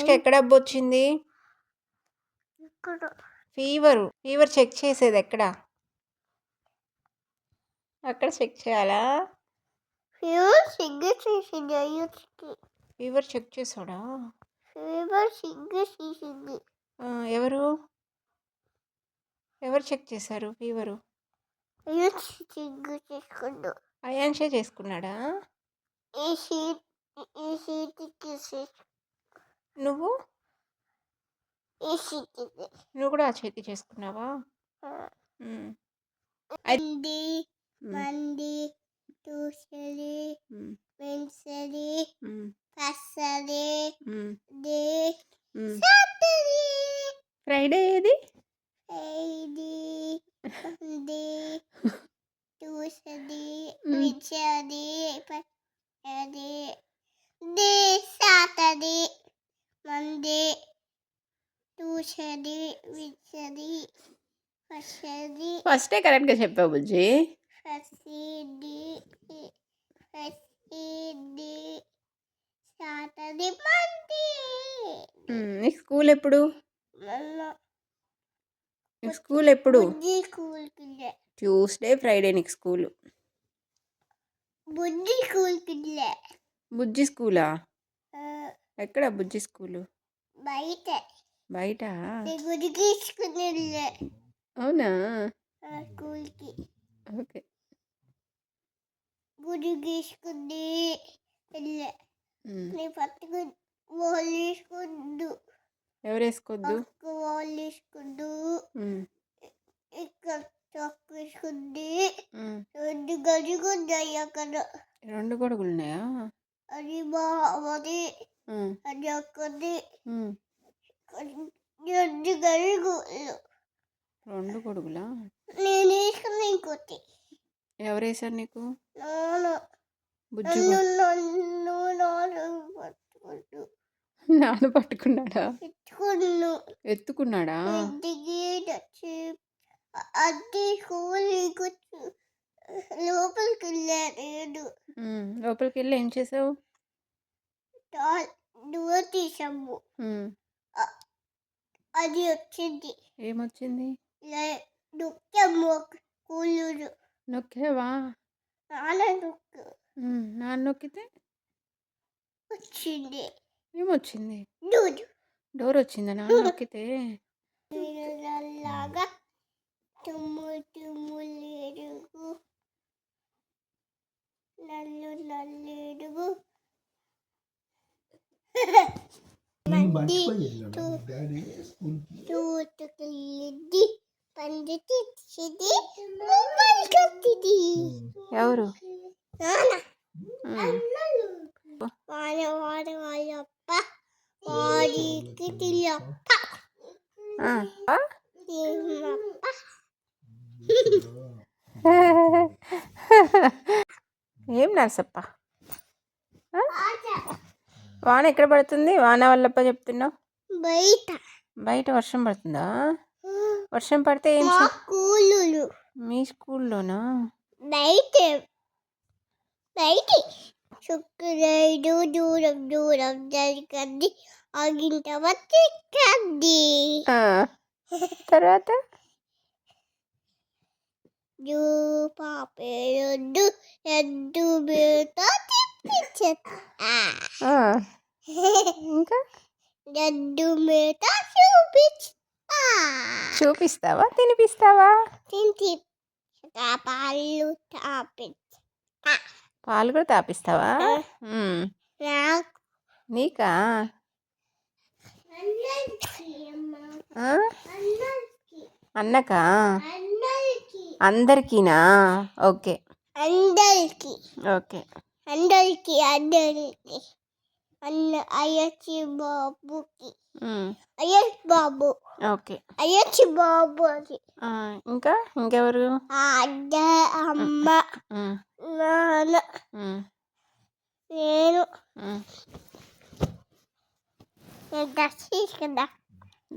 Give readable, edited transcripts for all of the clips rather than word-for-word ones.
అయాన్ష్కి ఎక్కడ డబ్బు వచ్చింది? ఫీవర్ చెక్ చేసేది ఎక్కడ? అక్కడ చెక్ చేయాలా? ఫీవర్ చెక్ చేసాడా? ఎవరు చెక్ చేశారు ఫీవరు? అయాన్షే చేసుకున్నాడా? నువ్వు కూడా ఆ చేతి చేసుకున్నావా? ఫ్రైడే ఏది? ఫస్టే కరెక్ట్గా చెప్పావు బుజ్జి. నీకు స్కూల్ ఎప్పుడు? ట్యూస్డే ఫ్రైడే నీకు స్కూలు. బుజ్జి స్కూలా? ఎక్కడ బుజ్జి స్కూలు? బయట. అవునా? ఓకే. ఎవరు వేసుకోవద్దు? రెండు గొడుగులు ఉన్నాయా? రెండు గొడుగులా? ఎవరు వేసారు నీకు? బుజ్జి నాన్న పట్టుకున్నాడా? ఎత్తుకున్నాడా? లోపలికి వెళ్ళి ఏం చేసావు? అది వచ్చింది. ఏమొచ్చింది? నొక్కావా? నాన్న నొక్కితే వచ్చింది. ఏమొచ్చింది? డోర్ వచ్చిందా నాన్న నొక్కితే? లాగా తుమ్ములేడుగు నల్లేడుగు తూతుకెళ్ళింది పండితి ఎవరు? వాళ్ళప్ప వాడికి తెలియప్ప ఏం నర్సప్ప? వాన ఎక్కడ పడుతుంది? వాన వల్లప్ప చెప్తున్నావు. బయట వర్షం పడుతుందా? వర్షం పడితే ఏం? మీ స్కూల్లోనా? శుక్రుడు దూరం దూరం జరిగింది ఆగింట వచ్చింది. తర్వాత పాపేడు ఎద్దు బీట ఇంకా ఎద్దు మీద చూపిస్తావా? తినిపిస్తావా? పాలు కూడా తాపిస్తావా? నీకా? అన్నకా? అందరికీనా? ఓకే. ఓకే. అయ్యచ్చి బాబుకి బాబు. ఓకే. అయ్యచ్చి బాబు. ఇంకెవరు? అమ్మ, నాన్న, నేను.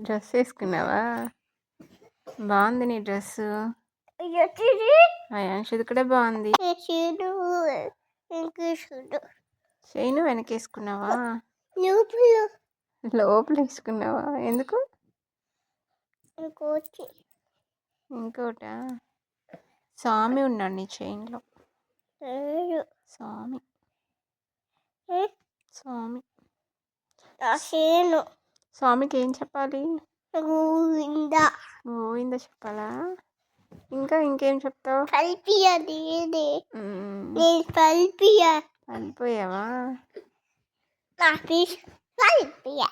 డ్రెస్ వేసుకున్నావా? బాగుంది నీ డ్రెస్. అయాన్షది కూడా బాగుంది. చైను వెనకేసుకున్నావా? లోపల వేసుకున్నావా? ఎందుకు? ఇంకోటి ఇంకోటా? స్వామి ఉన్నాడు నీ చైన్లో. లేదు. స్వామి స్వామి రాసేను స్వామికి ఏం చెప్పాలి? గోవింద గోవింద చెప్పాలా? ఇంకా ఇంకేం చెప్తావు? కలిపియా నేనే నేను కలిపియా అయిపోయావా? నా పీస్ కలిపియా